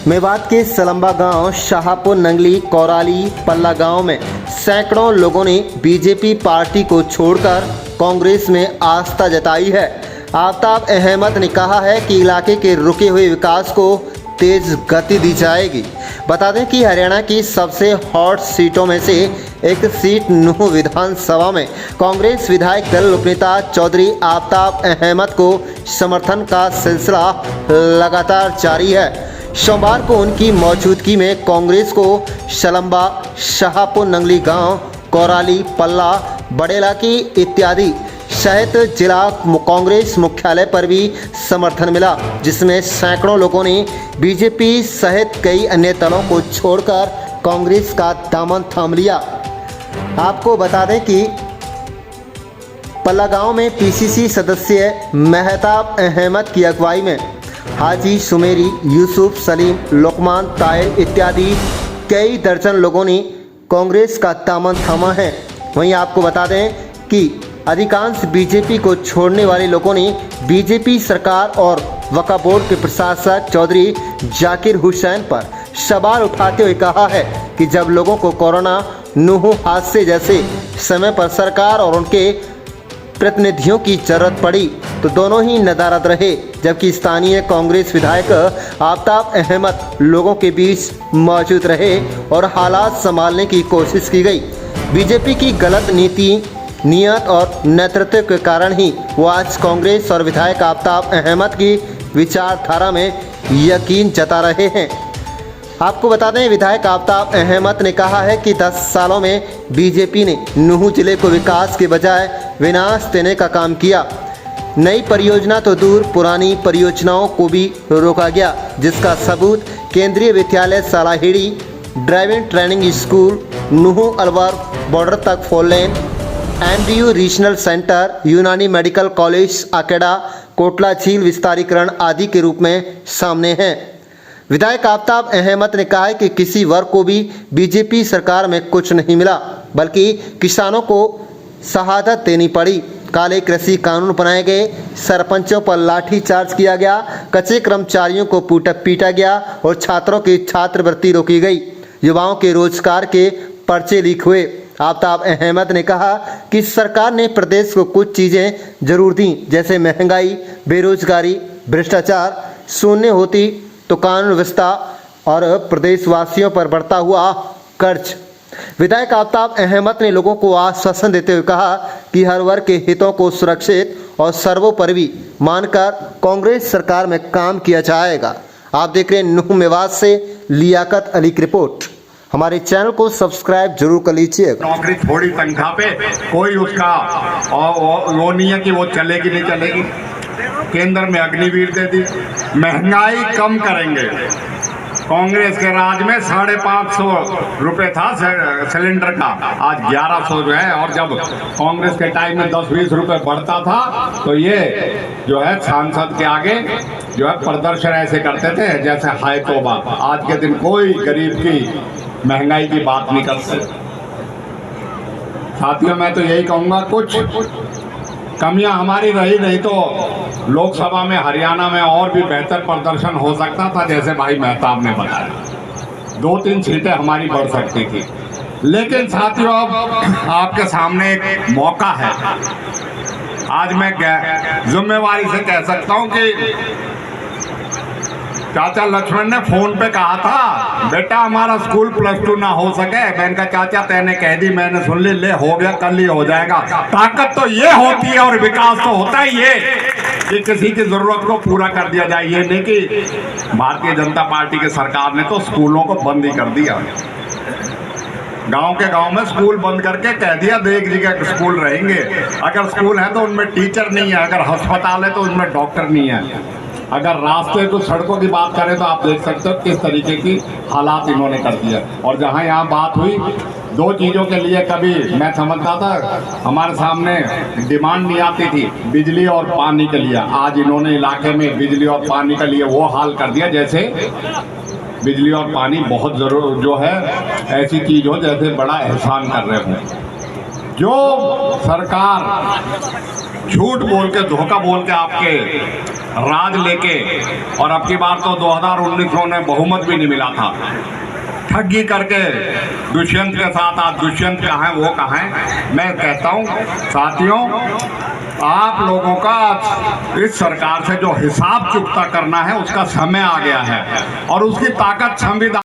मेवात के सलम्बा गांव, शाहपुर, नंगली, कोराली, पल्ला गांव में सैकड़ों लोगों ने बीजेपी पार्टी को छोड़कर कांग्रेस में आस्था जताई है। आफ्ताब अहमद ने कहा है कि इलाके के रुके हुए विकास को तेज गति दी जाएगी। बता दें कि हरियाणा की सबसे हॉट सीटों में से एक सीट नूंह विधानसभा में कांग्रेस विधायक दल उपनेता चौधरी आफ्ताब अहमद को समर्थन का सिलसिला लगातार जारी है। सोमवार को उनकी मौजूदगी में कांग्रेस को सलम्बा, शाहपुर, नंगली गांव, कोराली, पल्ला, बड़ेलाकी इत्यादि सहित जिला कांग्रेस मुख्यालय पर भी समर्थन मिला, जिसमें सैकड़ों लोगों ने बीजेपी सहित कई अन्य दलों को छोड़कर कांग्रेस का दामन थाम लिया। आपको बता दें कि पल्ला गांव में पीसीसी सदस्य महताब अहमद की अगुवाई में हाजी सुमेरी, यूसुफ, सलीम, लोकमान, ताहिर इत्यादि कई दर्जन लोगों ने कांग्रेस का दामन थामा है। वहीं आपको बता दें कि अधिकांश बीजेपी को छोड़ने वाले लोगों ने बीजेपी सरकार और वक्फ बोर्ड के प्रशासक चौधरी जाकिर हुसैन पर सवाल उठाते हुए कहा है कि जब लोगों को कोरोना नूंह हादसे जैसे समय पर सरकार और उनके प्रतिनिधियों की जरूरत पड़ी तो दोनों ही नदारद रहे, जबकि स्थानीय कांग्रेस विधायक आफ्ताब अहमद लोगों के बीच मौजूद रहे और हालात संभालने की कोशिश की गई। बीजेपी की गलत नीति, नियत और नेतृत्व के कारण ही वो आज कांग्रेस और विधायक आफ्ताब अहमद की विचारधारा में यकीन जता रहे हैं। आपको बता दें, विधायक आफ्ताब अहमद ने कहा है कि 10 सालों में बीजेपी ने नूंह जिले को विकास के बजाय विनाश देने का काम किया। नई परियोजना तो दूर, पुरानी परियोजनाओं को भी रोका गया, जिसका सबूत Kendriya Vidyalaya Salahiri, driving training school, Nuh Alwar border तक 4 lane, MDU regional centre, Unani medical college, Akeda, Kotla झील विस्तारीकरण आदि के रूप में सामने है। विधायक आफ्ताब अहमद ने कहा है कि किसी वर्ग को भी बीजेपी सरकार में कुछ नहीं मिला, बल्कि किसानों को शहादत देनी पड़ी। काले कृषि कानून बनाए गए, सरपंचों पर लाठीचार्ज किया गया, कच्चे कर्मचारियों को पीटा गया और छात्रों की छात्रवृत्ति रोकी गई। युवाओं के रोजगार के पर्चे लीक हुए। आफ्ताब अहमद ने कहा कि सरकार ने प्रदेश को कुछ चीज़ें जरूर दी, जैसे महंगाई, बेरोजगारी, भ्रष्टाचार शून्य होती तो कानून व्यवस्था और प्रदेशवासियों पर बढ़ता हुआ कर्ज। विधायक आफ्ताब अहमद ने लोगों को आश्वासन देते हुए कहा कि हर वर्ग के हितों को सुरक्षित और सर्वोपरि मानकर कांग्रेस सरकार में काम किया जाएगा। आप देख रहे हैं नूंह मेवात से लियाकत अली की रिपोर्ट। हमारे चैनल को सब्सक्राइब जरूर कर लीजिएगा। नौकरी थोड़ी तनख्वाह पे कोई उसका वो नहीं है कि वो चलेगी नहीं चलेगी। केंद्र में अग्निवीर दे दी, महंगाई कम करेंगे। कांग्रेस के राज में 550 रुपये था सिलेंडर का, आज 1100 जो है। और जब कांग्रेस के टाइम में 10-20 रुपये बढ़ता था तो ये जो है सांसद के आगे जो है प्रदर्शन ऐसे करते थे जैसे हाय तौबा। आज के दिन कोई गरीब की महंगाई की बात नहीं करते। साथियों, मैं तो यही कहूँगा, कुछ कमियां हमारी रही नहीं तो लोकसभा में हरियाणा में और भी बेहतर प्रदर्शन हो सकता था, जैसे भाई मेहताब ने बताया। 2-3 सीटें हमारी बढ़ सकती थी। लेकिन साथियों, अब आपके सामने एक मौका है। आज मैं जिम्मेवारी से कह सकता हूं कि चाचा लक्ष्मण ने फोन पे कहा था, बेटा हमारा स्कूल +2 ना हो सके। मैंने कहा चाचा तेने कह दी, मैंने सुन ली, ले हो गया, कल ही हो जाएगा। ताकत तो ये होती है और विकास तो होता ही ये कि किसी की जरूरत को पूरा कर दिया जाए। ये नहीं कि भारतीय जनता पार्टी की सरकार ने तो स्कूलों को बंद ही कर दिया। गांव के गांव में स्कूल बंद करके कह दिया 2 जगह स्कूल रहेंगे। अगर स्कूल है तो उनमें टीचर नहीं है, अगर अस्पताल है तो उनमें डॉक्टर नहीं है। अगर रास्ते को सड़कों की बात करें तो आप देख सकते हो किस तरीके की हालात इन्होंने कर दिया। और जहां यहाँ बात हुई 2 चीज़ों के लिए, कभी मैं समझता था हमारे सामने डिमांड नहीं आती थी बिजली और पानी के लिए। आज इन्होंने इलाके में बिजली और पानी के लिए वो हाल कर दिया जैसे बिजली और पानी बहुत जरूर जो है ऐसी चीज़ हो जैसे बड़ा एहसान कर रहे हों। जो सरकार झूठ बोल के धोखा बोल के आपके राज लेके, और अब की बार तो 2019 में बहुमत भी नहीं मिला था, ठगी करके दुष्यंत के साथ आज दुष्यंत कहाँ है, वो कहाँ है। मैं कहता हूँ साथियों, आप लोगों का इस सरकार से जो हिसाब चुकता करना है उसका समय आ गया है, और उसकी ताकत संविधान